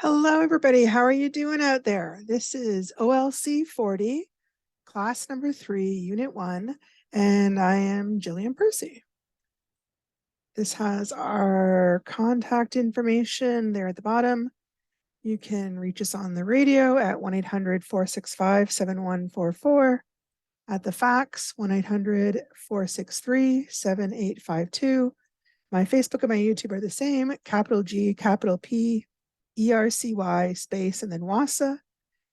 Hello, everybody. How are you doing out there? This is OLC 40, class number 3, unit 1, and I am Jillian Percy. This has our contact information there at the bottom. You can reach us on the radio at 1-800-465-7144, at the fax 1-800-463-7852. My Facebook and my YouTube are the same, capital G, capital P, ERCY space and then WASA.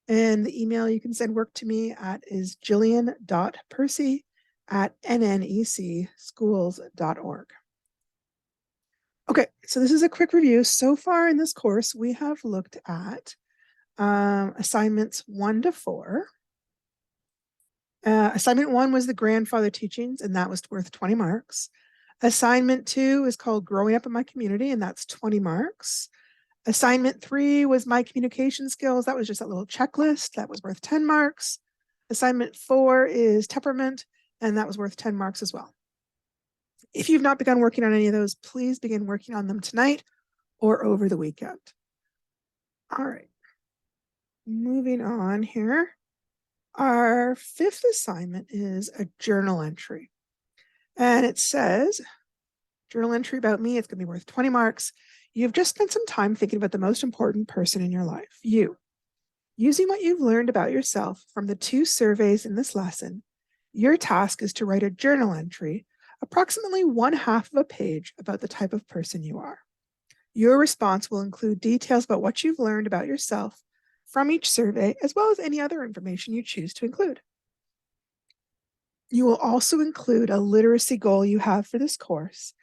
And the email you can send work to me at is jillian.percy@nnecschools.org. Okay, so this is a quick review. So far in this course, we have looked at assignments 1 to 4. Assignment 1 was the grandfather teachings, and that was worth 20 marks. Assignment 2 is called Growing Up in My Community, and that's 20 marks. Assignment 3 was my communication skills. That was just a little checklist. That was worth 10 marks. Assignment 4 is temperament, and that was worth 10 marks as well. If you've not begun working on any of those, please begin working on them tonight or over the weekend. All right. Moving on here. Our 5th assignment is a journal entry. And it says, journal entry about me, it's going to be worth 20 marks. You've just spent some time thinking about the most important person in your life, you. Using what you've learned about yourself from the 2 surveys in this lesson, your task is to write a journal entry, approximately 1/2 of a page, about the type of person you are. Your response will include details about what you've learned about yourself from each survey, as well as any other information you choose to include. You will also include a literacy goal you have for this course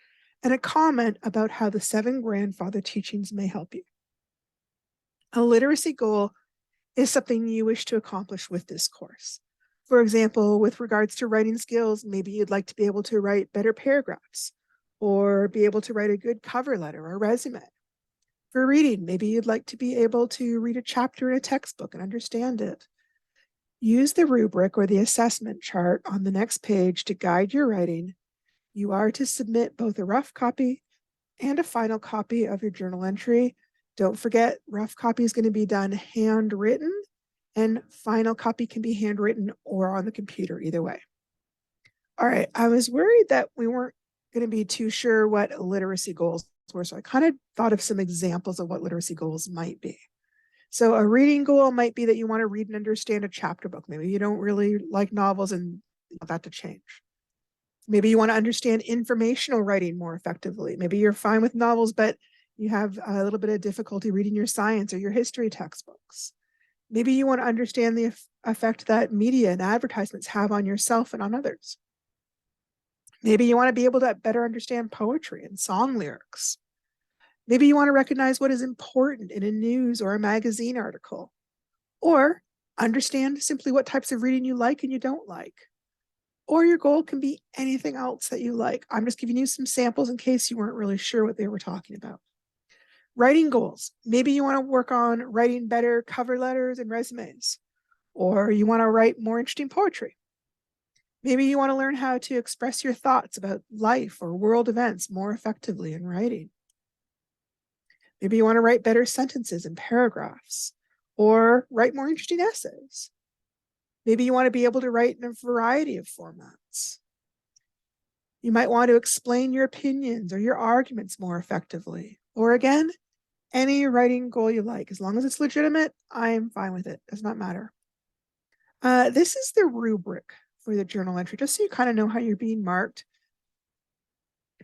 and a comment about how the 7 grandfather teachings may help you. A literacy goal is something you wish to accomplish with this course. For example, with regards to writing skills, maybe you'd like to be able to write better paragraphs or be able to write a good cover letter or resume. For reading, maybe you'd like to be able to read a chapter in a textbook and understand it. Use the rubric or the assessment chart on the next page to guide your writing. You are to submit both a rough copy and a final copy of your journal entry. Don't forget, rough copy is going to be done handwritten, and final copy can be handwritten or on the computer, either way. All right, I was worried that we weren't going to be too sure what literacy goals were, so I kind of thought of some examples of what literacy goals might be. So a reading goal might be that you want to read and understand a chapter book. Maybe you don't really like novels and you want that to change. Maybe you want to understand informational writing more effectively. Maybe you're fine with novels, but you have a little bit of difficulty reading your science or your history textbooks. Maybe you want to understand the effect that media and advertisements have on yourself and on others. Maybe you want to be able to better understand poetry and song lyrics. Maybe you want to recognize what is important in a news or a magazine article, or understand simply what types of reading you like and you don't like. Or your goal can be anything else that you like. I'm just giving you some samples in case you weren't really sure what they were talking about. Writing goals. Maybe you want to work on writing better cover letters and resumes, or you want to write more interesting poetry. Maybe you want to learn how to express your thoughts about life or world events more effectively in writing. Maybe you want to write better sentences and paragraphs, or write more interesting essays. Maybe you want to be able to write in a variety of formats. You might want to explain your opinions or your arguments more effectively. Or again, any writing goal you like. As long as it's legitimate, I'm fine with it. Does not matter. This is the rubric for the journal entry, just so you kind of know how you're being marked.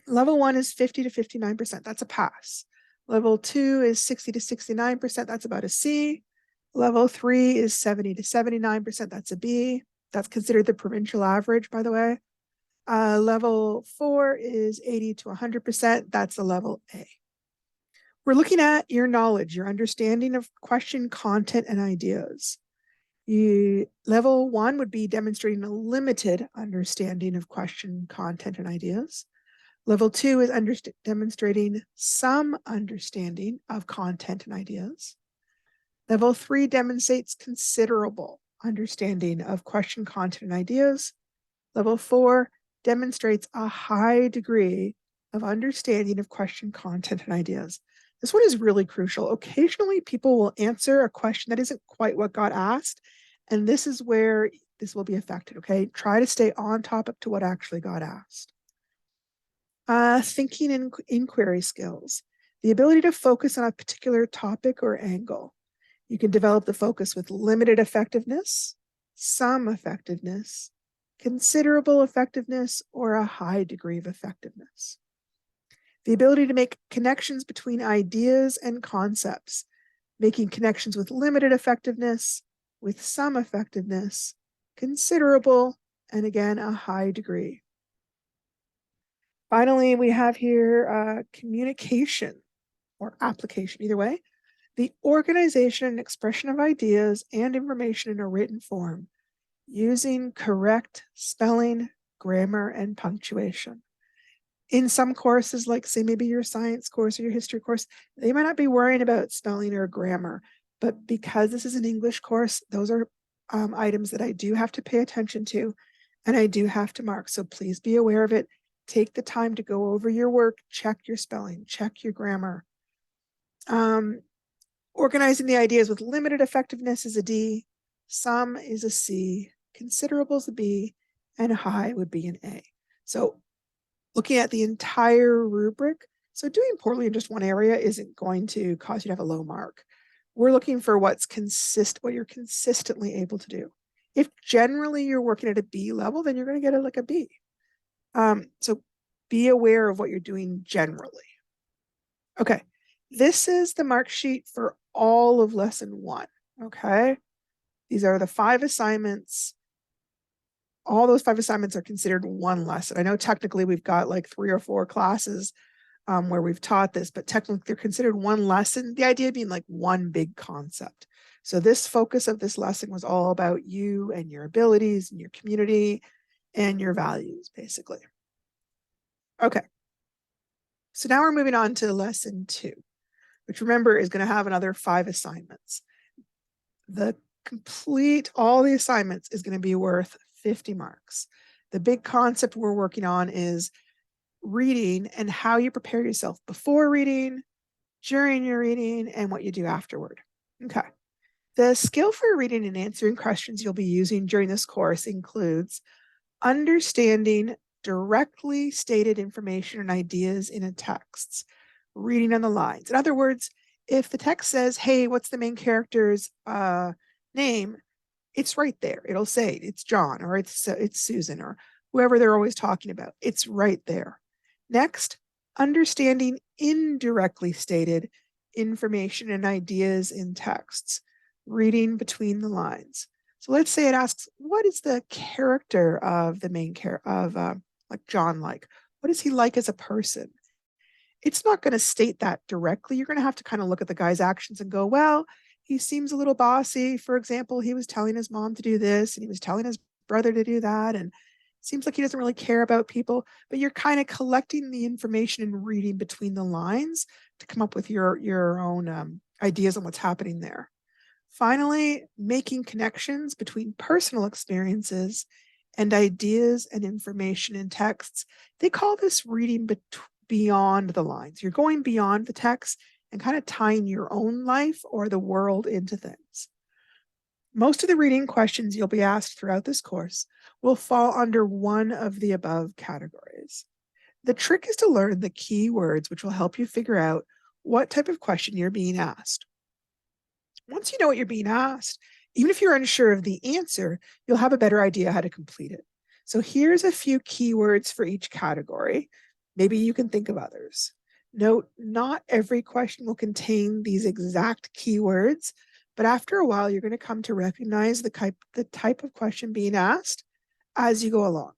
Level 1 is 50 to 59%. That's a pass. Level 2 is 60 to 69%. That's about a C. Level 3 is 70 to 79%. That's a B. That's considered the provincial average, by the way. Level 4 is 80 to 100%. That's a level A. We're looking at your knowledge, your understanding of question content and ideas. Level 1 would be demonstrating a limited understanding of question content and ideas. Level 2 is demonstrating some understanding of content and ideas. Level 3 demonstrates considerable understanding of question content and ideas. Level 4 demonstrates a high degree of understanding of question content and ideas. This one is really crucial. Occasionally, people will answer a question that isn't quite what got asked, and this is where this will be affected, okay? Try to stay on topic to what actually got asked. Thinking and inquiry skills, the ability to focus on a particular topic or angle. You can develop the focus with limited effectiveness, some effectiveness, considerable effectiveness, or a high degree of effectiveness. The ability to make connections between ideas and concepts, making connections with limited effectiveness, with some effectiveness, considerable, and again, a high degree. Finally, we have here communication or application, either way. The organization and expression of ideas and information in a written form using correct spelling, grammar, and punctuation. In some courses, like say maybe your science course or your history course, they might not be worrying about spelling or grammar, but because this is an English course, those are items that I do have to pay attention to and I do have to mark. So please be aware of it. Take the time to go over your work, check your spelling, check your grammar. Organizing the ideas with limited effectiveness is a D, some is a C, considerable is a B, and high would be an A. So looking at the entire rubric, so doing poorly in just one area isn't going to cause you to have a low mark. We're looking for what you're consistently able to do. If generally you're working at a B level, then you're going to get it like a B. So be aware of what you're doing generally. Okay, this is the mark sheet for all of lesson 1. Okay, these are the 5 assignments. All those 5 assignments are considered one lesson. I know technically we've got like 3 or 4 classes where we've taught this, but technically they're considered one lesson. The idea being like one big concept. So this focus of this lesson was all about you and your abilities and your community and your values, basically. Okay. So now we're moving on to lesson 2, which remember is going to have another 5 assignments. All the assignments is going to be worth 50 marks. The big concept we're working on is reading and how you prepare yourself before reading, during your reading, and what you do afterward. Okay. The skill for reading and answering questions you'll be using during this course includes understanding directly stated information and ideas in a text, reading on the lines. In other words, if the text says, hey, what's the main character's name? It's right there. It'll say it's John or it's Susan or whoever they're always talking about. It's right there. Next, understanding indirectly stated information and ideas in texts, reading between the lines. So let's say it asks, what is the character of the main character of like John like? What is he like as a person? It's not going to state that directly. You're going to have to kind of look at the guy's actions and go, well, he seems a little bossy. For example, he was telling his mom to do this and he was telling his brother to do that. And it seems like he doesn't really care about people, but you're kind of collecting the information and reading between the lines to come up with your own ideas on what's happening there. Finally, making connections between personal experiences and ideas and information in texts. They call this reading beyond the lines. You're going beyond the text and kind of tying your own life or the world into things. Most of the reading questions you'll be asked throughout this course will fall under one of the above categories. The trick is to learn the key words which will help you figure out what type of question you're being asked. Once you know what you're being asked, even if you're unsure of the answer, you'll have a better idea how to complete it. So here's a few keywords for each category. Maybe you can think of others. Note, not every question will contain these exact keywords, but after a while, you're going to come to recognize the type of question being asked as you go along.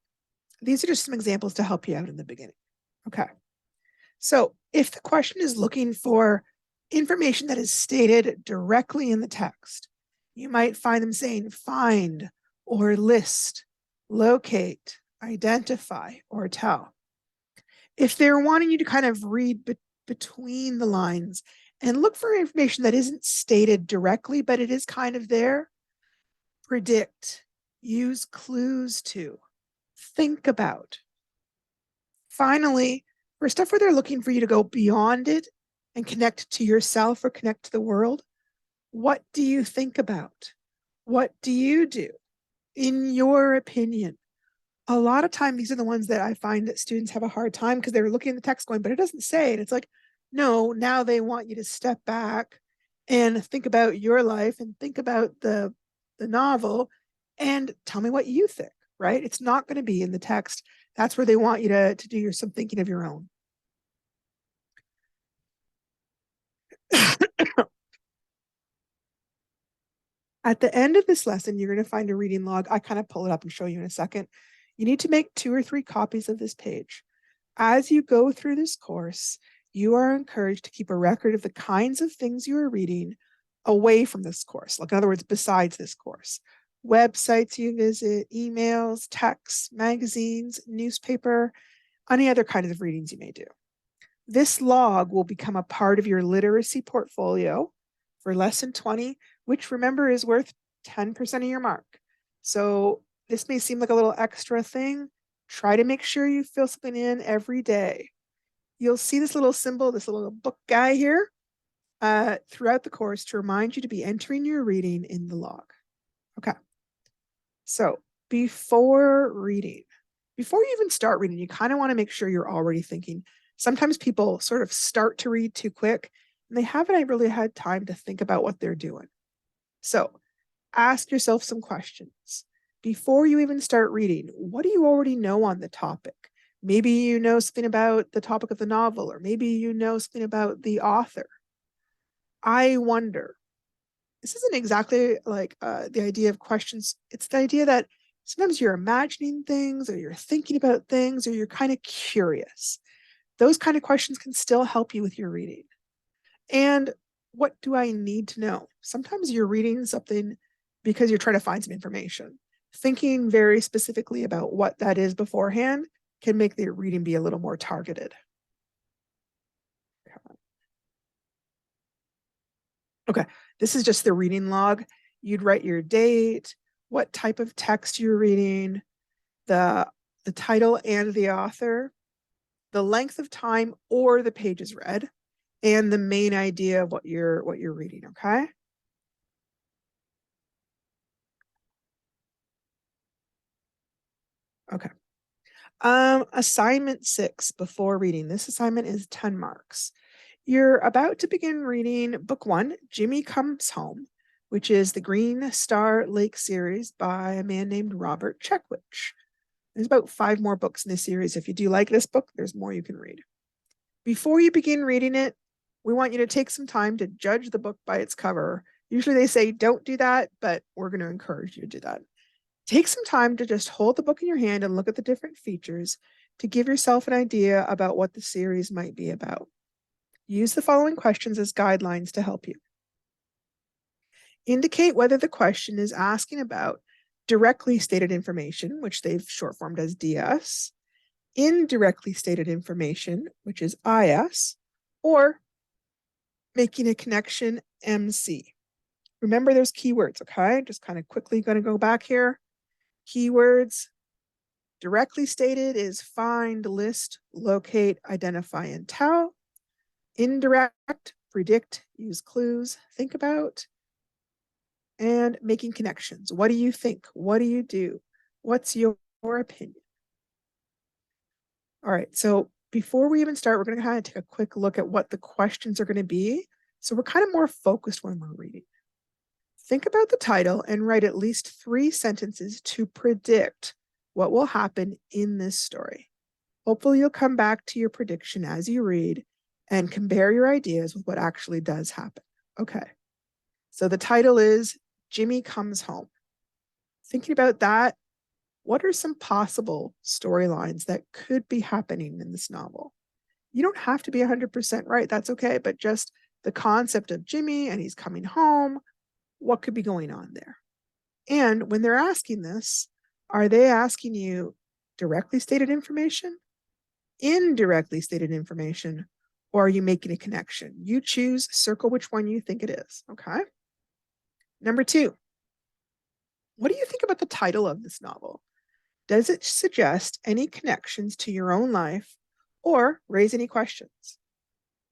These are just some examples to help you out in the beginning. Okay. So if the question is looking for information that is stated directly in the text, you might find them saying find or list, locate, identify, or tell. If they're wanting you to kind of read between the lines and look for information that isn't stated directly, but it is kind of there, predict, use clues to, think about. Finally, for stuff where they're looking for you to go beyond it and connect to yourself or connect to the world, what do you think about? What do you do? In your opinion, a lot of time, these are the ones that I find that students have a hard time because they're looking at the text going, but it doesn't say. And it's like, no, now they want you to step back and think about your life and think about the novel and tell me what you think, right? It's not going to be in the text. That's where they want you to do some thinking of your own. At the end of this lesson, you're going to find a reading log. I kind of pull it up and show you in a second. You need to make 2 or 3 copies of this page. As you go through this course, you are encouraged to keep a record of the kinds of things you are reading away from this course. Like, in other words, besides this course. Websites you visit, emails, texts, magazines, newspaper, any other kinds of readings you may do. This log will become a part of your literacy portfolio for lesson 20, which, remember, is worth 10% of your mark. So this may seem like a little extra thing. Try to make sure you fill something in every day. You'll see this little symbol, this little book guy here, throughout the course to remind you to be entering your reading in the log. Okay. So before you even start reading, you kind of want to make sure you're already thinking. Sometimes people sort of start to read too quick and they haven't really had time to think about what they're doing. So ask yourself some questions. Before you even start reading, what do you already know on the topic? Maybe you know something about the topic of the novel, or maybe you know something about the author. I wonder. This isn't exactly like the idea of questions. It's the idea that sometimes you're imagining things, or you're thinking about things, or you're kind of curious. Those kind of questions can still help you with your reading. And what do I need to know? Sometimes you're reading something because you're trying to find some information. Thinking very specifically about what that is beforehand can make the reading be a little more targeted. Okay, this is just the reading log. You'd write your date, what type of text you're reading, the title and the author, the length of time or the pages read, and the main idea of what you're reading, okay? Okay. Assignment 6 before reading. This assignment is 10 marks. You're about to begin reading book 1, Jimmy Comes Home, which is the Green Star Lake series by a man named Robert Checkwich. There's about 5 more books in this series. If you do like this book, there's more you can read. Before you begin reading it, we want you to take some time to judge the book by its cover. Usually they say don't do that, but we're going to encourage you to do that. Take some time to just hold the book in your hand and look at the different features to give yourself an idea about what the series might be about. Use the following questions as guidelines to help you. Indicate whether the question is asking about directly stated information, which they've short formed as DS, indirectly stated information, which is IS, or making a connection, MC. Remember those keywords, okay? Just kind of quickly going to go back here. Keywords, directly stated is find, list, locate, identify, and tell. Indirect, predict, use clues, think about. And making connections. What do you think? What do you do? What's your opinion? All right, so before we even start, we're going to kind of take a quick look at what the questions are going to be. So we're kind of more focused when we're reading. Think about the title and write at least 3 sentences to predict what will happen in this story. Hopefully you'll come back to your prediction as you read and compare your ideas with what actually does happen. Okay, so the title is Jimmy Comes Home. Thinking about that, what are some possible storylines that could be happening in this novel? You don't have to be 100% right, that's okay, but just the concept of Jimmy and he's coming home, what could be going on there? And when they're asking this, are they asking you directly stated information, indirectly stated information, or are you making a connection? You choose, circle which one you think it is, okay? Number 2, what do you think about the title of this novel? Does it suggest any connections to your own life or raise any questions?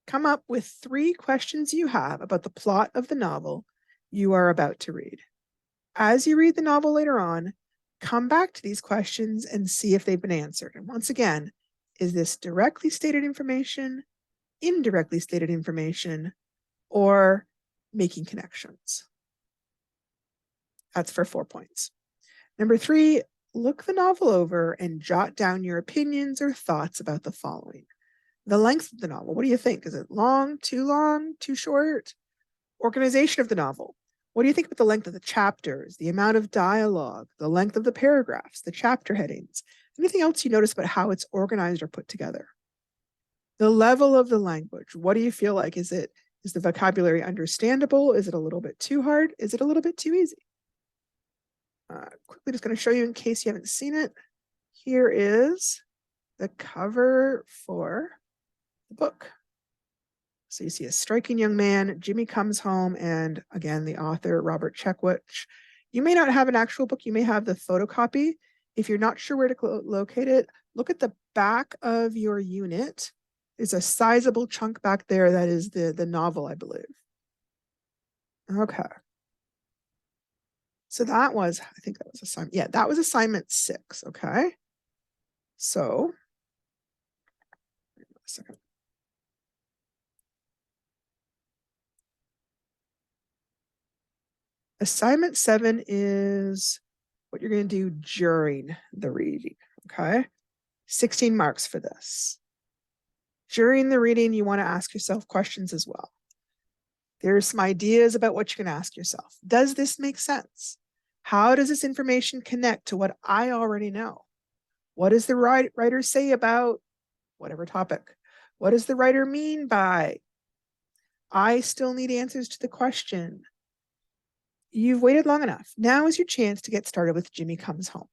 Come up with 3 questions you have about the plot of the novel you are about to read. As you read the novel later on, come back to these questions and see if they've been answered. And once again, is this directly stated information, indirectly stated information, or making connections? That's for 4 points. Number 3, look the novel over and jot down your opinions or thoughts about the following. The length of the novel. What do you think? Is it long, too short? Organization of the novel. What do you think about the length of the chapters, the amount of dialogue, the length of the paragraphs, the chapter headings? Anything else you notice about how it's organized or put together? The level of the language. What do you feel like? Is the vocabulary understandable? Is it a little bit too hard? Is it a little bit too easy? Quickly just going to show you in case you haven't seen it. Here is the cover for the book. So you see a striking young man, Jimmy comes home, and again, the author, Robert Checkwich. You may not have an actual book, you may have the photocopy. If you're not sure where to locate it, look at the back of your unit. There's a sizable chunk back there that is the novel, I believe. Okay. So that was, I think that was assignment. Yeah, that was assignment 6. Okay. So, wait a second. Assignment 7 is what you're going to do during the reading. Okay. 16 marks for this. During the reading, you want to ask yourself questions as well. There's some ideas about what you can ask yourself. Does this make sense? How does this information connect to what I already know? What does the writer say about whatever topic? What does the writer mean by I still need answers to the question? You've waited long enough. Now is your chance to get started with Jimmy Comes Home.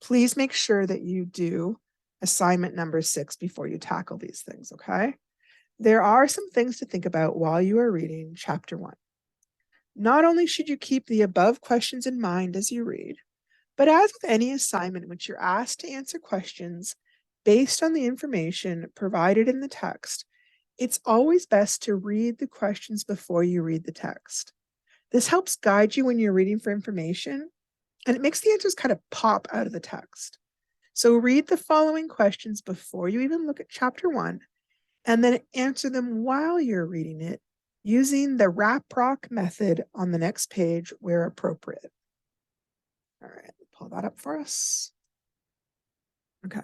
Please make sure that you do assignment number 6 before you tackle these things, okay? There are some things to think about while you are reading chapter 1. Not only should you keep the above questions in mind as you read, but as with any assignment in which you're asked to answer questions based on the information provided in the text, it's always best to read the questions before you read the text. This helps guide you when you're reading for information, and it makes the answers kind of pop out of the text. So read the following questions before you even look at chapter 1, and then answer them while you're reading it using the RAPROC method on the next page where appropriate. All right, pull that up for us. Okay,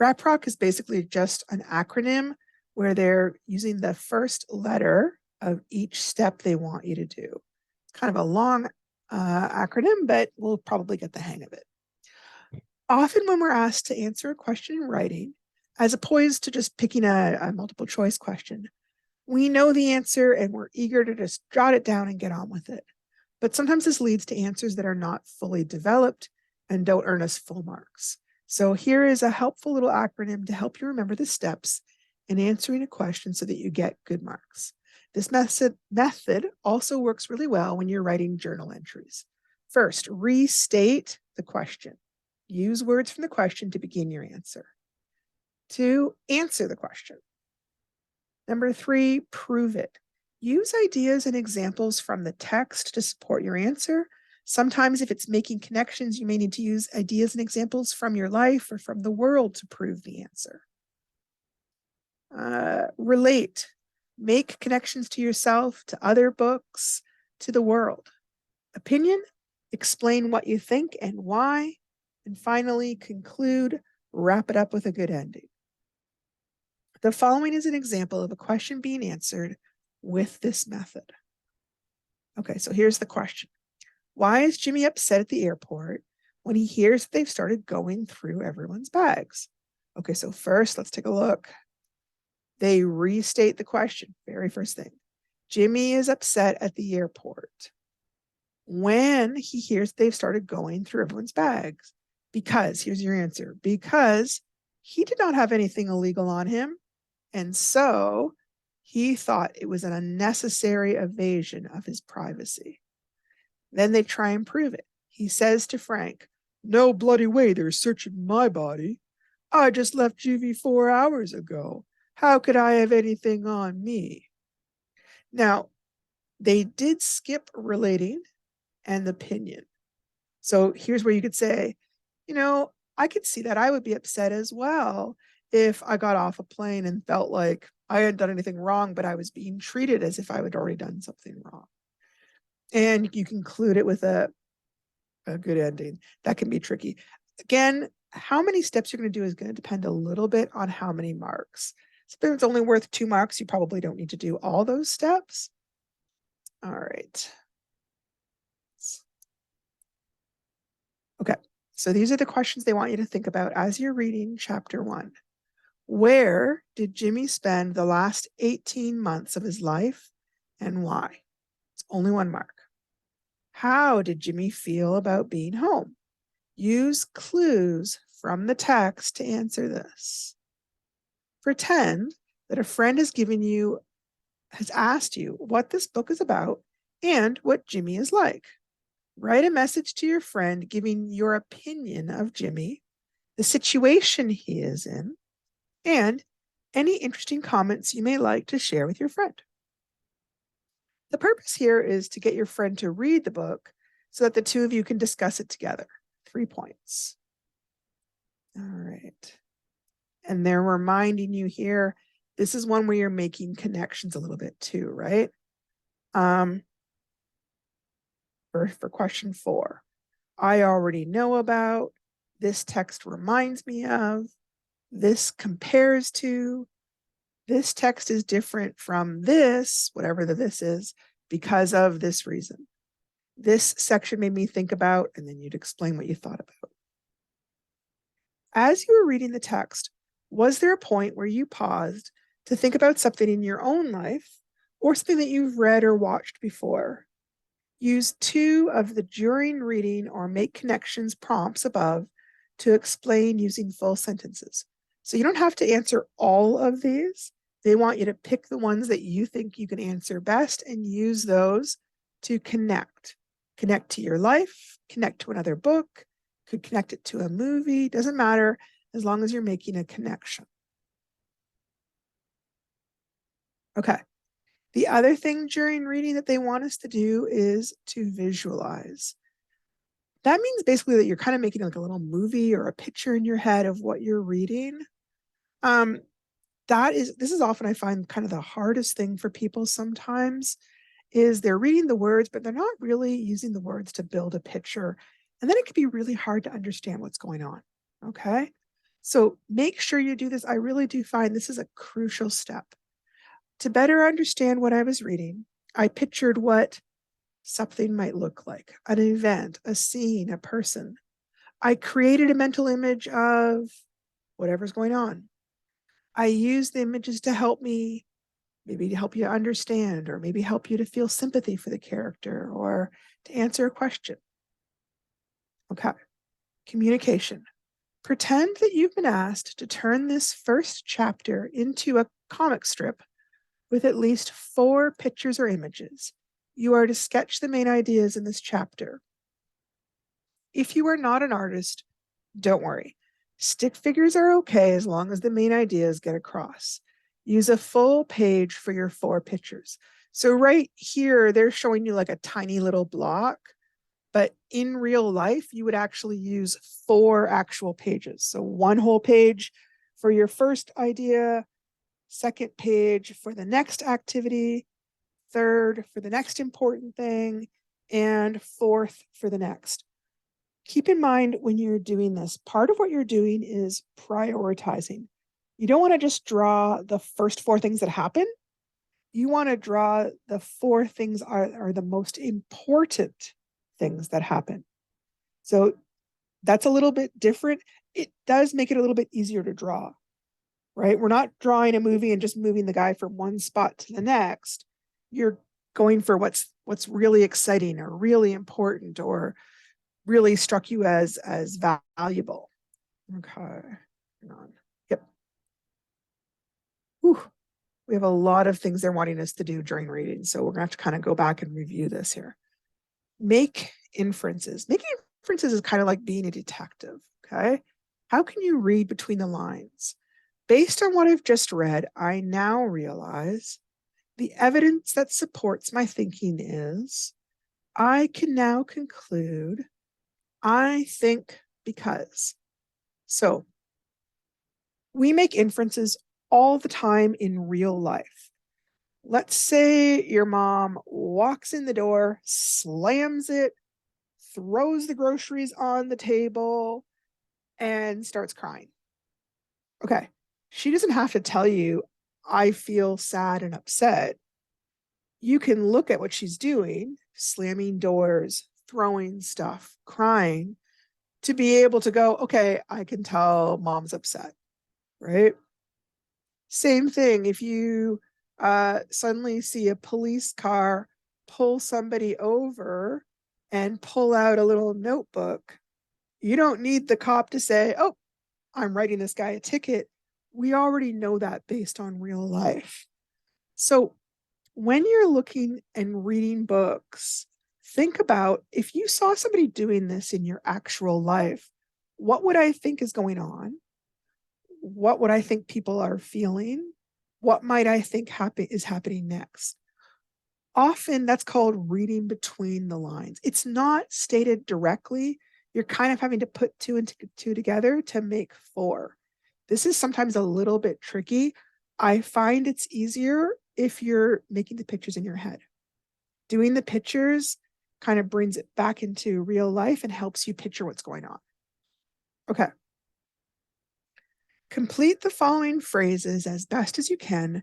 RAPROC is basically just an acronym where they're using the first letter of each step they want you to do. It's kind of a long acronym, but we'll probably get the hang of it. Often when we're asked to answer a question in writing, as opposed to just picking a multiple choice question, we know the answer and we're eager to just jot it down and get on with it. But sometimes this leads to answers that are not fully developed and don't earn us full marks. So here is a helpful little acronym to help you remember the steps in answering a question so that you get good marks. This method also works really well when you're writing journal entries. First, restate the question. Use words from the question to begin your answer. 2, answer the question. Number 3, prove it. Use ideas and examples from the text to support your answer. Sometimes if it's making connections, you may need to use ideas and examples from your life or from the world to prove the answer. Relate. Make connections to yourself, to other books, to the world. Opinion. Explain what you think and why. And finally, conclude. Wrap it up with a good ending. The following is an example of a question being answered with this method. Okay, so here's the question. Why is Jimmy upset at the airport when he hears that they've started going through everyone's bags? Okay, so first, let's take a look. They restate the question, very first thing. Jimmy is upset at the airport when he hears they've started going through everyone's bags. Because, here's your answer, because he did not have anything illegal on him. And so he thought it was an unnecessary evasion of his privacy. Then they try and prove it. He says to Frank, "No bloody way they're searching my body. I just left juvie 4 hours ago. How could I have anything on me? Now, they did skip relating and opinion. So here's where you could say, I could see that I would be upset as well if I got off a plane and felt like I hadn't done anything wrong, but I was being treated as if I had already done something wrong. And you conclude it with a good ending. That can be tricky. Again, how many steps you're going to do is going to depend a little bit on how many marks. So if it's only worth 2 marks, you probably don't need to do all those steps. All right. Okay, so these are the questions they want you to think about as you're reading chapter 1. Where did Jimmy spend the last 18 months of his life and why? It's only 1 mark. How did Jimmy feel about being home? Use clues from the text to answer this. Pretend that a friend has asked you what this book is about and what Jimmy is like. Write a message to your friend giving your opinion of Jimmy, the situation he is in, and any interesting comments you may like to share with your friend. The purpose here is to get your friend to read the book so that the two of you can discuss it together. 3 points. All right. And they're reminding you here, this is one where you're making connections a little bit too, right? For question 4, I already know about, this text reminds me of, this compares to, this text is different from this, whatever this is, because of this reason. This section made me think about, and then you'd explain what you thought about. As you were reading the text, was there a point where you paused to think about something in your own life or something that you've read or watched before? Use 2 of the during reading or make connections prompts above to explain using full sentences. So you don't have to answer all of these. They want you to pick the ones that you think you can answer best and use those to connect. Connect to your life, connect to another book, could connect it to a movie, doesn't matter as long as you're making a connection. Okay. The other thing during reading that they want us to do is to visualize. That means basically that you're kind of making like a little movie or a picture in your head of what you're reading. This is often, I find, kind of the hardest thing for people sometimes is they're reading the words, but they're not really using the words to build a picture. And then it can be really hard to understand what's going on. Okay. So make sure you do this. I really do find this is a crucial step. To better understand what I was reading, I pictured what something might look like, an event, a scene, a person. I created a mental image of whatever's going on. I used the images to help me, maybe to help you understand, or maybe help you to feel sympathy for the character, or to answer a question. Okay. Communication. Pretend that you've been asked to turn this first chapter into a comic strip with at least 4 pictures or images. You are to sketch the main ideas in this chapter. If you are not an artist, don't worry. Stick figures are okay as long as the main ideas get across. Use a full page for your 4 pictures. So right here, they're showing you like a tiny little block, but in real life, you would actually use 4 actual pages. So 1 whole page for your first idea, 2nd page for the next activity, 3rd for the next important thing, and 4th for the next. Keep in mind when you're doing this, part of what you're doing is prioritizing. You don't want to just draw the first 4 things that happen. You want to draw the 4 things are the most important things that happen. So that's a little bit different. It does make it a little bit easier to draw, right? We're not drawing a movie and just moving the guy from one spot to the next. You're going for what's really exciting or really important or really struck you as valuable. Okay. Hang on. Yep. Whew. We have a lot of things they're wanting us to do during reading. So we're going to have to kind of go back and review this here. Make inferences. Making inferences is kind of like being a detective. Okay. How can you read between the lines? Based on what I've just read, I now realize the evidence that supports my thinking is I can now conclude I think because. So we make inferences all the time in real life. Let's say your mom walks in the door, slams it, throws the groceries on the table, and starts crying. Okay. She doesn't have to tell you, I feel sad and upset. You can look at what she's doing, slamming doors, throwing stuff, crying, to be able to go, okay, I can tell mom's upset, right? Same thing if you suddenly see a police car pull somebody over and pull out a little notebook. You don't need the cop to say, oh, I'm writing this guy a ticket. We already know that based on real life. So when you're looking and reading books, think about if you saw somebody doing this in your actual life, what would I think is going on? What would I think people are feeling? What might I think is happening next? Often that's called reading between the lines. It's not stated directly. You're kind of having to put two and two together to make four. This is sometimes a little bit tricky. I find it's easier if you're making the pictures in your head. Doing the pictures kind of brings it back into real life and helps you picture what's going on. Okay. Complete the following phrases as best as you can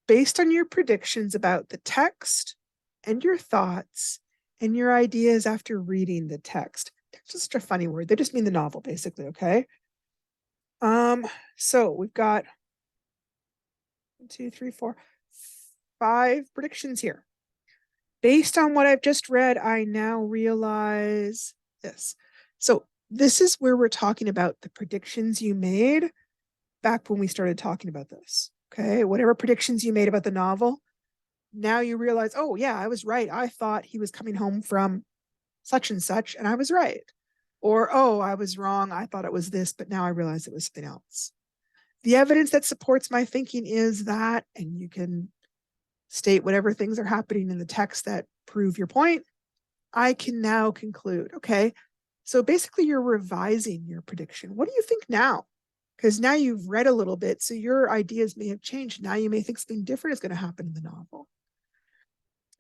based on your predictions about the text and your thoughts and your ideas after reading the text. It's just a funny word. They just mean the novel, basically, okay? So we've got 1, 2, 3, 4, 5 predictions here. Based on what I've just read, I now realize this. So this is where we're talking about the predictions you made back when we started talking about this. Okay, whatever predictions you made about the novel, now you realize, oh yeah, I was right. I thought he was coming home from such and such, and I was right. Or, oh, I was wrong. I thought it was this, but now I realize it was something else. The evidence that supports my thinking is that, and you can state whatever things are happening in the text that prove your point. I can now conclude, okay, so basically you're revising your prediction. What do you think now? Because now you've read a little bit, so your ideas may have changed. Now you may think something different is going to happen in the novel.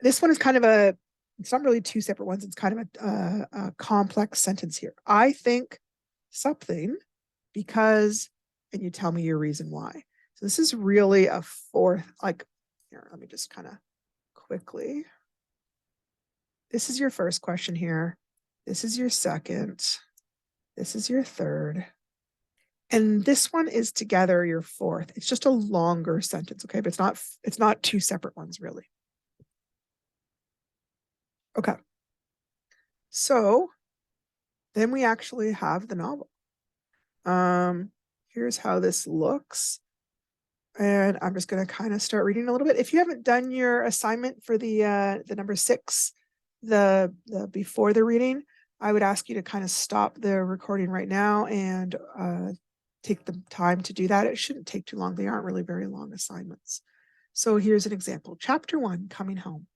This one is kind of it's not really two separate ones. It's kind of a complex sentence here. I think something because, and you tell me your reason why. So this is really a fourth, like, here, let me just kind of quickly. This is your first question here. This is your second. This is your third. And this one is together your fourth. It's just a longer sentence, okay? But it's not two separate ones, really. Okay. So then we actually have the novel. Here's how this looks. And I'm just going to kind of start reading a little bit. If you haven't done your assignment for the number 6, the before the reading, I would ask you to kind of stop the recording right now and take the time to do that. It shouldn't take too long. They aren't really very long assignments. So here's an example. Chapter 1, Coming Home.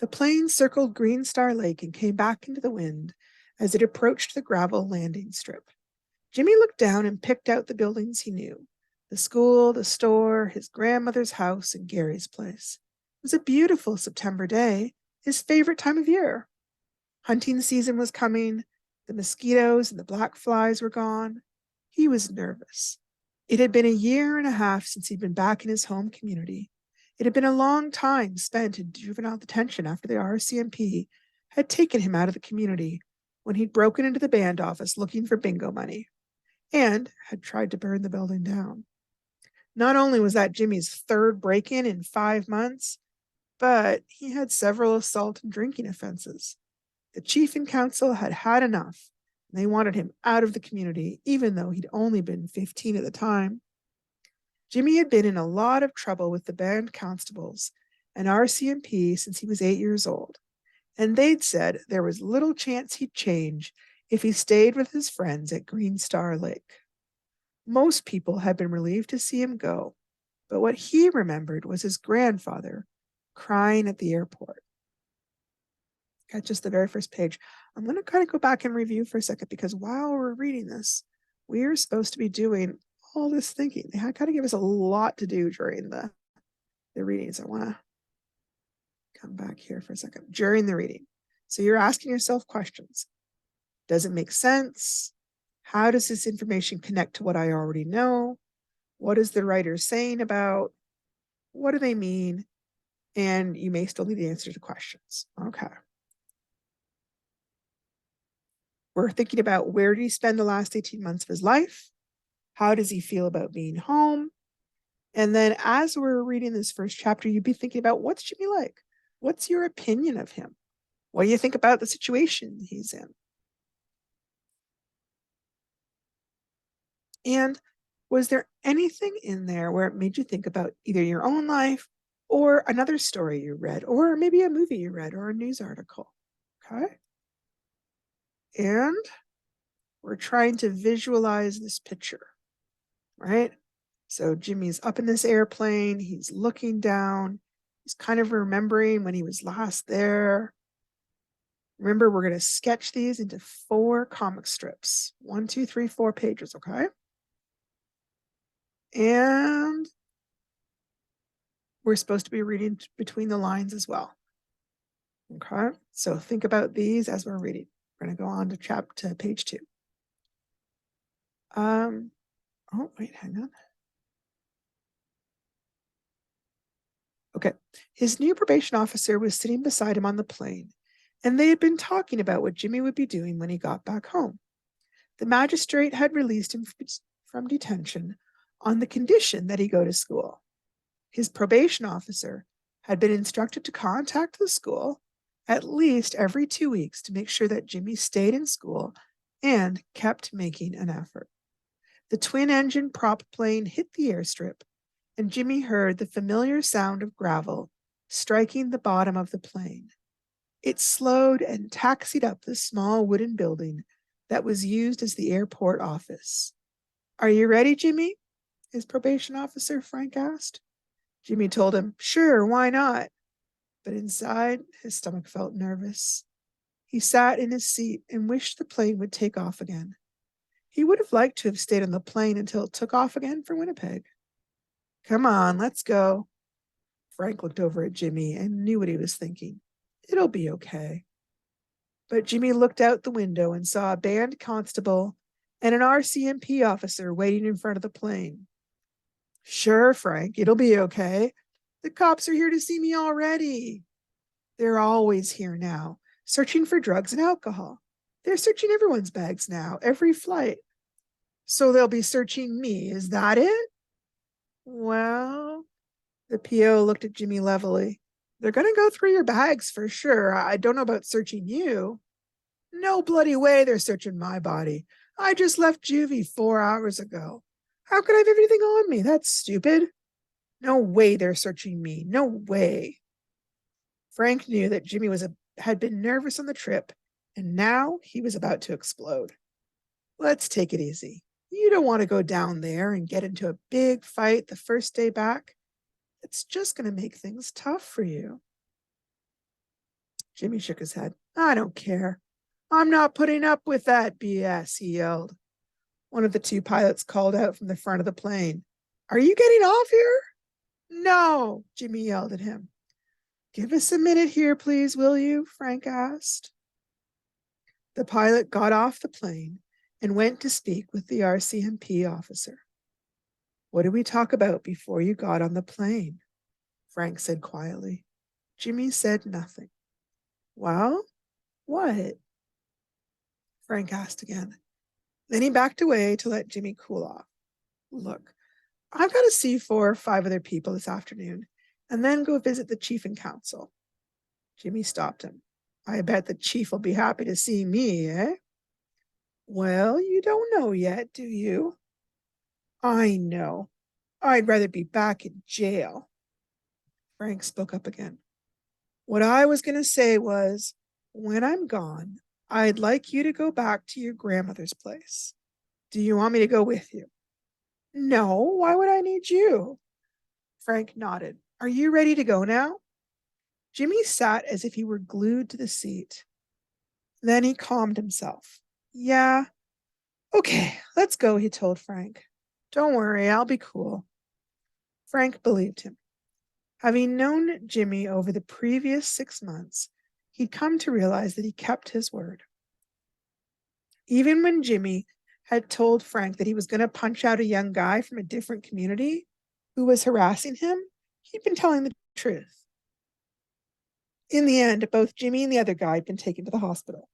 The plane circled Green Star Lake and came back into the wind as it approached the gravel landing strip. Jimmy looked down and picked out the buildings he knew. The school, the store, his grandmother's house, and Gary's place. It was a beautiful September day, his favorite time of year. Hunting season was coming. The mosquitoes and the black flies were gone. He was nervous. It had been a year and a half since he'd been back in his home community. It had been a long time spent in juvenile detention after the RCMP had taken him out of the community when he'd broken into the band office looking for bingo money and had tried to burn the building down. Not only was that Jimmy's third break-in in 5 months, but he had several assault and drinking offenses. The chief and council had had enough, and they wanted him out of the community, even though he'd only been 15 at the time. Jimmy had been in a lot of trouble with the band constables and RCMP since he was 8 years old, and they'd said there was little chance he'd change if he stayed with his friends at Green Star Lake. Most people had been relieved to see him go, but what he remembered was his grandfather crying at the airport. At just the very first page. I'm going to kind of go back and review for a second because while we're reading this, we're supposed to be doing all this thinking. They kind of give us a lot to do during the readings. I want to come back here for a second. During the reading. So you're asking yourself questions. Does it make sense? How does this information connect to what I already know? What is the writer saying about? What do they mean? And you may still need the answer to questions. Okay. We're thinking about where did he spend the last 18 months of his life? How does he feel about being home? And then as we're reading this first chapter, you'd be thinking about what's Jimmy like? What's your opinion of him? What do you think about the situation he's in? And was there anything in there where it made you think about either your own life or another story you read, or maybe a movie you read or a news article? Okay. And we're trying to visualize this picture, right? So Jimmy's up in this airplane. He's looking down. He's kind of remembering when he was last there. Remember, we're going to sketch these into 4 comic strips. 1, 2, 3, 4 pages, okay? And we're supposed to be reading between the lines as well. Okay, so think about these as we're reading. We're going to go on to page 2. Oh, wait, hang on. Okay, his new probation officer was sitting beside him on the plane, and they had been talking about what Jimmy would be doing when he got back home. The magistrate had released him from detention on the condition that he go to school. His probation officer had been instructed to contact the school at least every 2 weeks to make sure that Jimmy stayed in school and kept making an effort. The twin-engine prop plane hit the airstrip, and Jimmy heard the familiar sound of gravel striking the bottom of the plane. It slowed and taxied up the small wooden building that was used as the airport office. "Are you ready, Jimmy?" his probation officer, Frank, asked. Jimmy told him, "Sure, why not?" But inside, his stomach felt nervous. He sat in his seat and wished the plane would take off again. He would have liked to have stayed on the plane until it took off again for Winnipeg. "Come on, let's go." Frank looked over at Jimmy and knew what he was thinking. It'll be okay. But Jimmy looked out the window and saw a band constable and an RCMP officer waiting in front of the plane. "Sure, Frank, it'll be okay. The cops are here to see me already." "They're always here now, searching for drugs and alcohol. They're searching everyone's bags now, every flight." "So they'll be searching me, is that it?" "Well," the PO looked at Jimmy levelly, "they're going to go through your bags for sure. I don't know about searching you." "No bloody way they're searching my body. I just left juvie 4 hours ago. How could I have everything on me? That's stupid. No way they're searching me. No way." Frank knew that Jimmy had been nervous on the trip, and now he was about to explode. "Let's take it easy. You don't want to go down there and get into a big fight the first day back. It's just going to make things tough for you." Jimmy shook his head. "I don't care. I'm not putting up with that BS," he yelled. One of the 2 pilots called out from the front of the plane. "Are you getting off here?" "No," Jimmy yelled at him. "Give us a minute here, please, will you?" Frank asked. The pilot got off the plane and went to speak with the RCMP officer. "What did we talk about before you got on the plane?" Frank said quietly. Jimmy said nothing. "Well, what?" Frank asked again. Then he backed away to let Jimmy cool off. "Look, I've got to see 4 or 5 other people this afternoon and then go visit the chief and council." Jimmy stopped him. "I bet the chief will be happy to see me, eh?" "Well, you don't know yet, do you?" "I know. I'd rather be back in jail." Frank spoke up again. "What I was going to say was, when I'm gone, I'd like you to go back to your grandmother's place. Do you want me to go with you?" No, why would I need you? Frank nodded. Are you ready to go now? Jimmy sat as if he were glued to the seat. Then he calmed himself. Yeah, okay, let's go, he told Frank. Don't worry, I'll be cool. Frank believed him. Having known Jimmy over the previous 6 months, he'd come to realize that he kept his word. Even when Jimmy had told Frank that he was going to punch out a young guy from a different community who was harassing him, he'd been telling the truth. In the end, both Jimmy and the other guy had been taken to the hospital.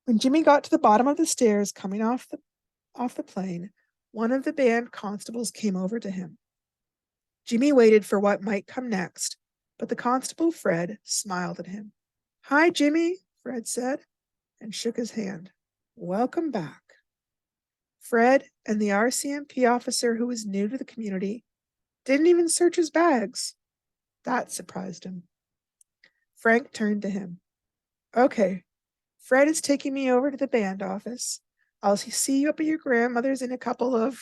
When Jimmy got to the bottom of the stairs coming off the plane, one of the band constables came over to him. Jimmy waited for what might come next, but the constable, Fred, smiled at him. Hi, Jimmy, Fred said, and shook his hand. Welcome back. Fred and the RCMP officer, who was new to the community, didn't even search his bags. That surprised him. Frank turned to him. Okay, Fred is taking me over to the band office. I'll see you up at your grandmother's in a couple of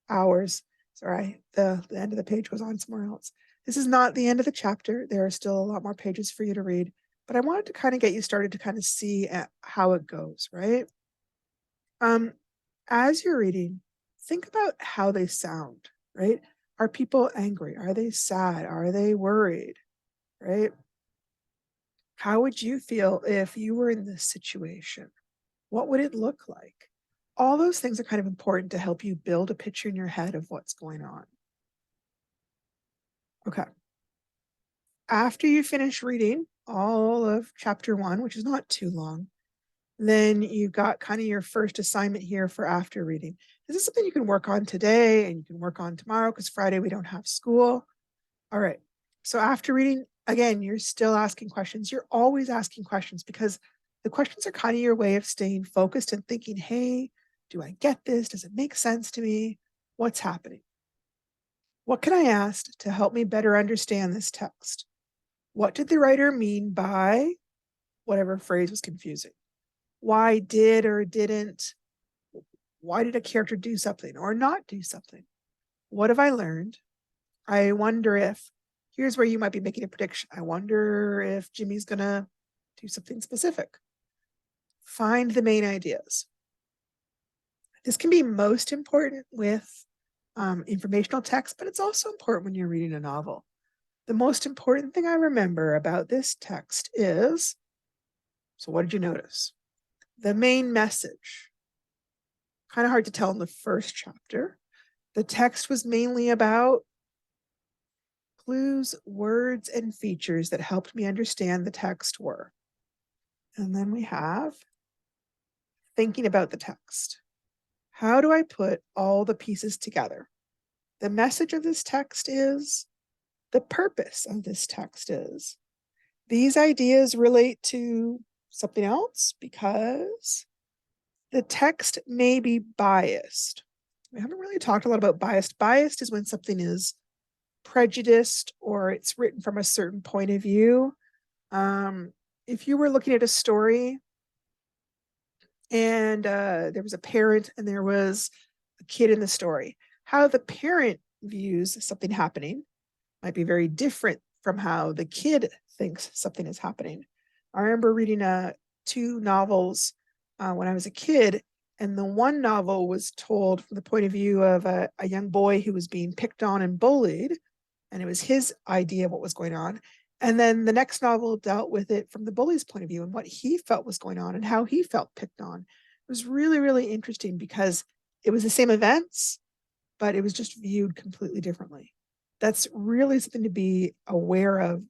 hours. Sorry, the end of the page goes on somewhere else. This is not the end of the chapter. There are still a lot more pages for you to read, but I wanted to kind of get you started to kind of see how it goes, right? As you're reading, think about how they sound, right? Are people angry? Are they sad? Are they worried, right? How would you feel if you were in this situation? What would it look like? All those things are kind of important to help you build a picture in your head of what's going on. Okay. After you finish reading all of chapter 1, which is not too long, then you've got kind of your first assignment here for after reading. This is something you can work on today and you can work on tomorrow because Friday we don't have school. All right. So after reading, again, you're still asking questions. You're always asking questions because the questions are kind of your way of staying focused and thinking, hey, do I get this? Does it make sense to me? What's happening? What can I ask to help me better understand this text? What did the writer mean by whatever phrase was confusing? Why did or didn't? Why did a character do something or not do something? What have I learned? I wonder if, here's where you might be making a prediction. I wonder if Jimmy's going to do something specific. Find the main ideas. This can be most important with informational text, but it's also important when you're reading a novel. The most important thing I remember about this text is, so what did you notice? The main message. Kind of hard to tell in the first chapter. The text was mainly about clues, words, and features that helped me understand the text were. And then we have thinking about the text. How do I put all the pieces together? The message of this text is, the purpose of this text is. These ideas relate to something else because the text may be biased. We haven't really talked a lot about biased. Biased is when something is prejudiced or it's written from a certain point of view. If you were looking at a story and there was a parent and there was a kid in the story, how the parent views something happening might be very different from how the kid thinks something is happening. I remember reading 2 novels when I was a kid, and the one novel was told from the point of view of a young boy who was being picked on and bullied, and it was his idea of what was going on. And then the next novel dealt with it from the bully's point of view and what he felt was going on and how he felt picked on. It was really, really interesting because it was the same events, but it was just viewed completely differently. That's really something to be aware of,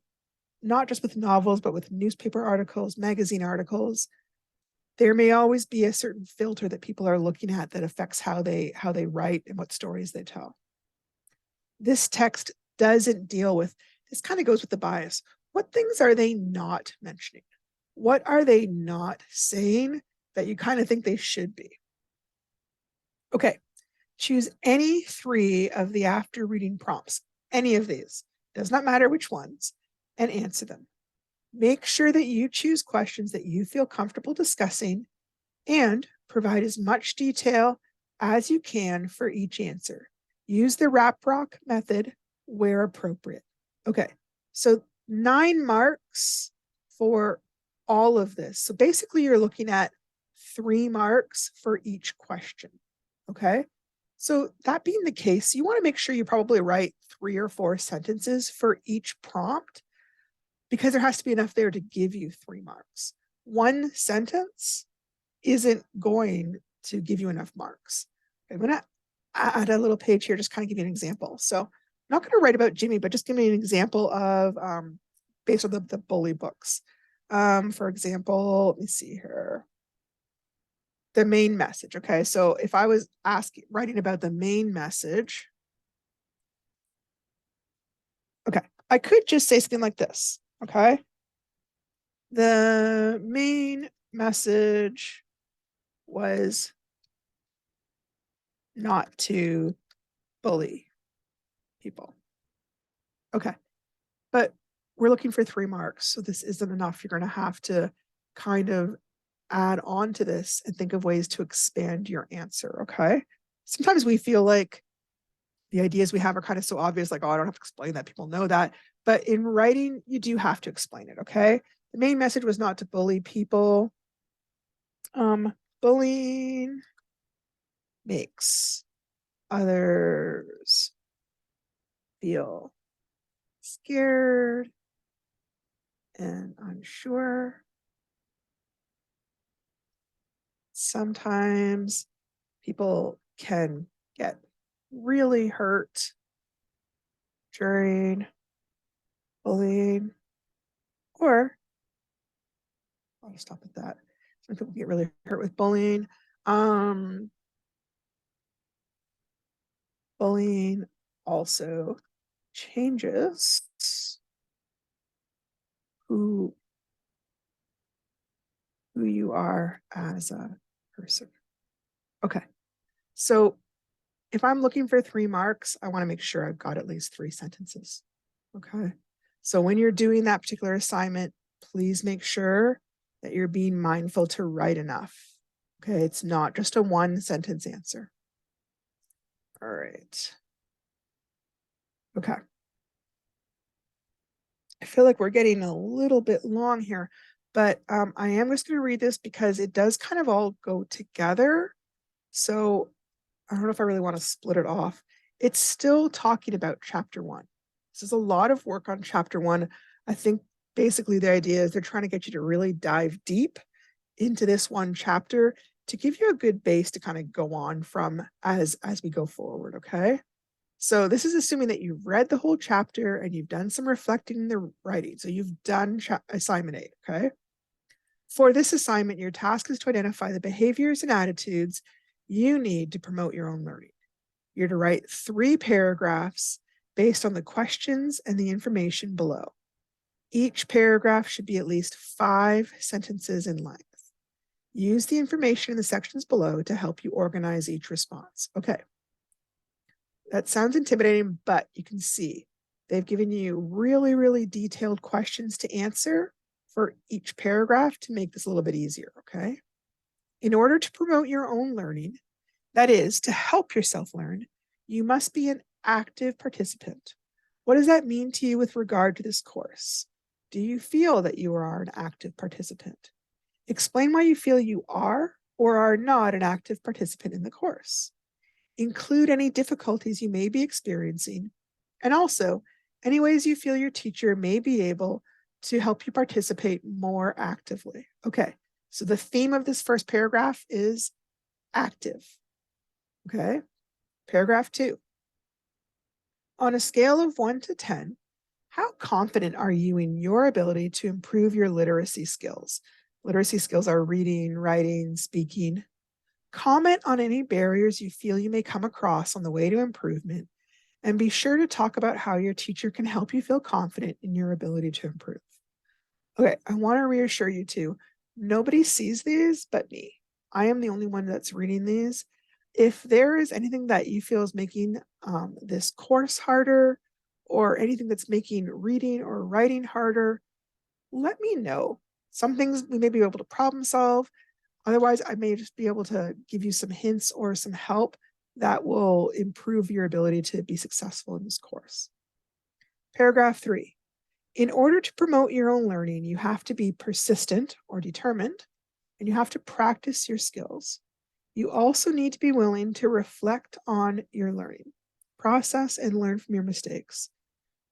not just with novels, but with newspaper articles, magazine articles. There may always be a certain filter that people are looking at that affects how they write and what stories they tell. This text doesn't deal with, this kind of goes with the bias. What things are they not mentioning? What are they not saying that you kind of think they should be? Okay, choose any 3 of the after reading prompts, any of these, does not matter which ones, and answer them. Make sure that you choose questions that you feel comfortable discussing and provide as much detail as you can for each answer. Use the RAPROC method where appropriate. Okay, so 9 marks for all of this. So basically you're looking at 3 marks for each question. Okay, so that being the case, you want to make sure you probably write 3 or 4 sentences for each prompt, because there has to be enough there to give you 3 marks. One sentence isn't going to give you enough marks. I'm going to add a little page here, just kind of give you an example. So I'm not going to write about Jimmy, but just give me an example of based on the bully books. For example, let me see here. The main message. Okay, so if I was writing about the main message, okay, I could just say something like this. Okay, the main message was not to bully people. Okay, but we're looking for 3 marks, so this isn't enough. You're going to have to kind of add on to this and think of ways to expand your answer. Okay, sometimes we feel like the ideas we have are kind of so obvious, like, oh, I don't have to explain that, people know that. But in writing, you do have to explain it. Okay, the main message was not to bully people. Bullying makes others feel scared and unsure. Sometimes people can get really hurt during bullying, or I'll stop at that. Some people get really hurt with bullying. Bullying also changes who you are as a person. Okay, so if I'm looking for 3 marks, I want to make sure I've got at least 3 sentences. Okay, so when you're doing that particular assignment, please make sure that you're being mindful to write enough. Okay, it's not just a 1-sentence answer. All right. Okay. I feel like we're getting a little bit long here, but I am just going to read this because it does kind of all go together. So I don't know if I really want to split it off. It's still talking about chapter 1. This is a lot of work on chapter 1. I think basically the idea is they're trying to get you to really dive deep into this one chapter to give you a good base to kind of go on from as we go forward. Okay. So this is assuming that you've read the whole chapter and you've done some reflecting in the writing. So you've done assignment 8. Okay. For this assignment, your task is to identify the behaviors and attitudes you need to promote your own learning. You're to write 3 paragraphs based on the questions and the information below. Each paragraph should be at least 5 sentences in length. Use the information in the sections below to help you organize each response. Okay. That sounds intimidating, but you can see they've given you really, really detailed questions to answer for each paragraph to make this a little bit easier. Okay. In order to promote your own learning, that is, to help yourself learn, you must be an active participant. What does that mean to you with regard to this course? Do you feel that you are an active participant? Explain why you feel you are or are not an active participant in the course. Include any difficulties you may be experiencing, and also any ways you feel your teacher may be able to help you participate more actively. Okay, so the theme of this first paragraph is active. Okay, paragraph 2. On a scale of 1 to 10, how confident are you in your ability to improve your literacy skills? Literacy skills are reading, writing, speaking. Comment on any barriers you feel you may come across on the way to improvement, and be sure to talk about how your teacher can help you feel confident in your ability to improve. Okay, I want to reassure you too, nobody sees these but me. I am the only one that's reading these. If there is anything that you feel is making this course harder, or anything that's making reading or writing harder, let me know. Some things we may be able to problem solve. Otherwise, I may just be able to give you some hints or some help that will improve your ability to be successful in this course. Paragraph 3. In order to promote your own learning, you have to be persistent or determined, and you have to practice your skills. You also need to be willing to reflect on your learning, process, and learn from your mistakes.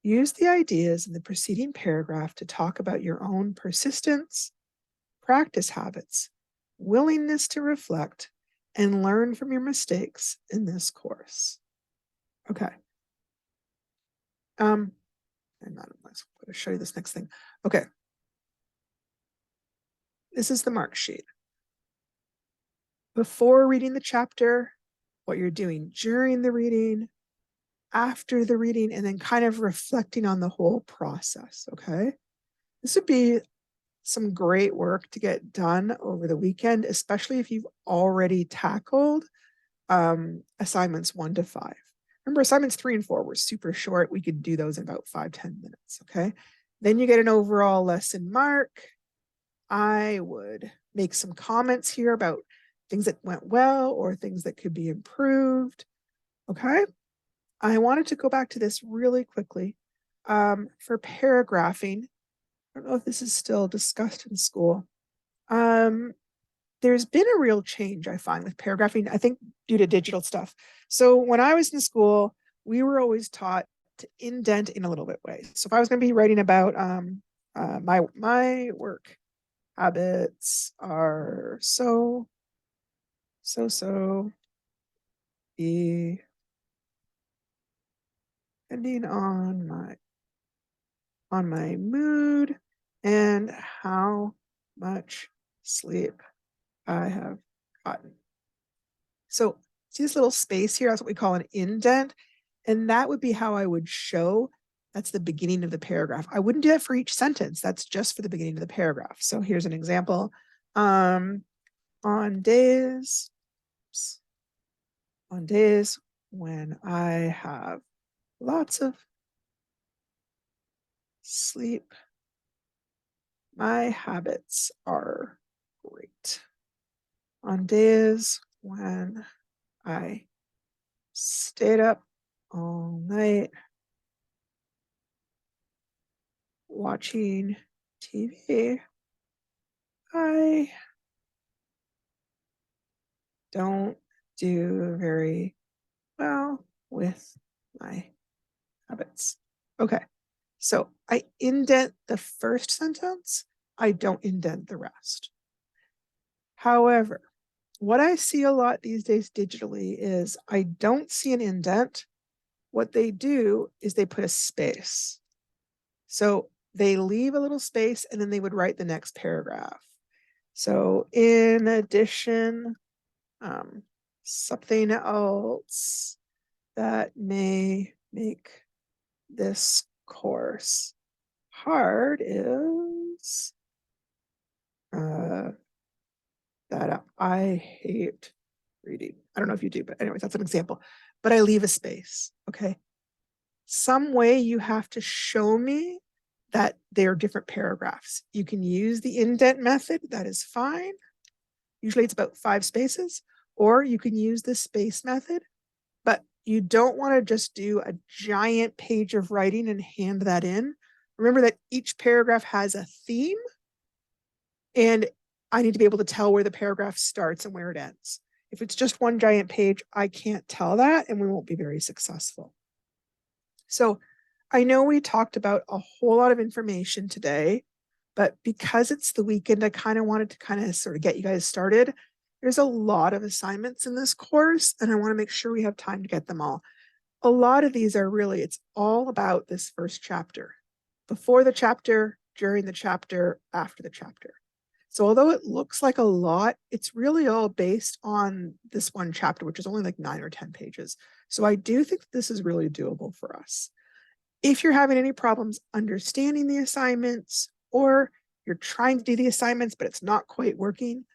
Use the ideas in the preceding paragraph to talk about your own persistence, practice habits, willingness to reflect, and learn from your mistakes in this course. Okay. And I'm going to show you this next thing. Okay. This is the mark sheet. Before reading the chapter, what you're doing during the reading, after the reading, and then kind of reflecting on the whole process, okay? This would be some great work to get done over the weekend, especially if you've already tackled assignments 1 to 5. Remember, assignments 3 and 4 were super short. We could do those in about 5-10 minutes, okay? Then you get an overall lesson mark. I would make some comments here about things that went well or things that could be improved, okay? I wanted to go back to this really quickly. For paragraphing, I don't know if this is still discussed in school. There's been a real change, I find, with paragraphing, I think due to digital stuff. So when I was in school, we were always taught to indent in a little bit way. So if I was going to be writing about my work habits are depending on my mood and how much sleep I have gotten. So see this little space here? That's what we call an indent. And that would be how I would show that's the beginning of the paragraph. I wouldn't do that for each sentence. That's just for the beginning of the paragraph. So here's an example. On days when I have lots of sleep, my habits are great. On days when I stayed up all night watching TV, I don't do very well with my habits. Okay, so I indent the first sentence. I don't indent the rest. However, what I see a lot these days digitally is I don't see an indent. What they do is they put a space. So they leave a little space and then they would write the next paragraph. So in addition, something else that may make this course hard is that I hate reading. I don't know if you do, but anyways, that's an example. But I leave a space, okay? Some way you have to show me that they're different paragraphs. You can use the indent method, that is fine. Usually it's about 5 spaces, or you can use the space method, but you don't want to just do a giant page of writing and hand that in. Remember that each paragraph has a theme, and I need to be able to tell where the paragraph starts and where it ends. If it's just one giant page, I can't tell that, and we won't be very successful. So I know we talked about a whole lot of information today, but because it's the weekend, I kind of wanted to kind of sort of get you guys started. There's a lot of assignments in this course, and I want to make sure we have time to get them all. A lot of these are really, it's all about this first chapter. Before the chapter, during the chapter, after the chapter. So although it looks like a lot, it's really all based on this one chapter, which is only like 9 or 10 pages. So I do think this is really doable for us. If you're having any problems understanding the assignments, or you're trying to do the assignments, but it's not quite working,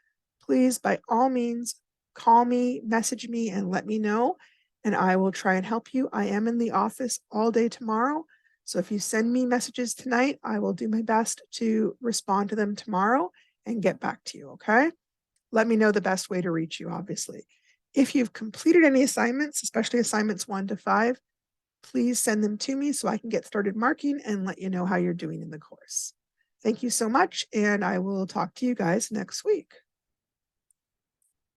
please, by all means, call me, message me, and let me know, and I will try and help you. I am in the office all day tomorrow. So if you send me messages tonight, I will do my best to respond to them tomorrow and get back to you, okay? let me know the best way to reach you, obviously. If you've completed any assignments, especially assignments 1 to 5, please send them to me so I can get started marking and let you know how you're doing in the course. Thank you so much, and I will talk to you guys next week.